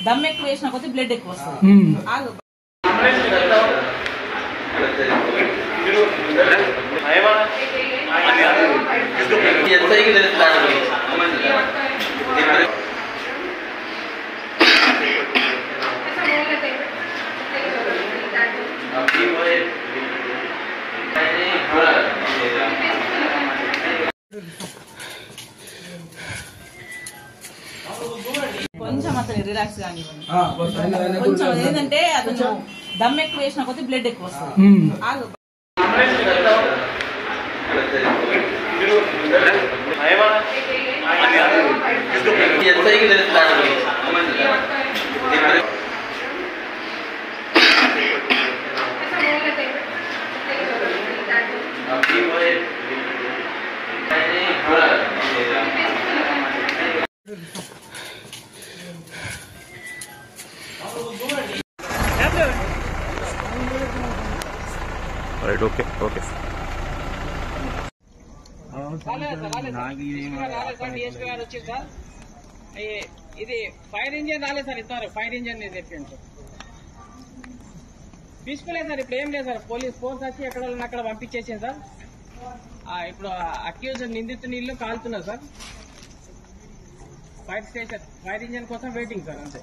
దమ్ ఎక్కువ వేసిన కొద్ది బ్లడ్ ఎక్కువ వస్తుంది. కొంచెం అతను రిలాక్స్ కానీ కొంచెం ఏంటంటే అతను దమ్ ఎక్కువ వేసిన కొద్ది బ్లడ్ ఎక్కువ వస్తుంది. Right, okay okay. ఇది ఫైర్ ఇంజిన్ రాలేదు సార్, ఇస్తారు ఫైర్ ఇంజిన్ తెప్పించండి సార్. తీసుకోలేదు సార్, ఇప్పుడు ఏం లేదు సార్. పోలీస్ ఫోర్స్ వచ్చి ఎక్కడ అక్కడ పంపించేసింది సార్. ఇప్పుడు అక్యూజ్ నిందితుని ఇల్లు కాలుతున్నారు sir. Fire station fire engine కోసం వెయిటింగ్ సార్, అంతే.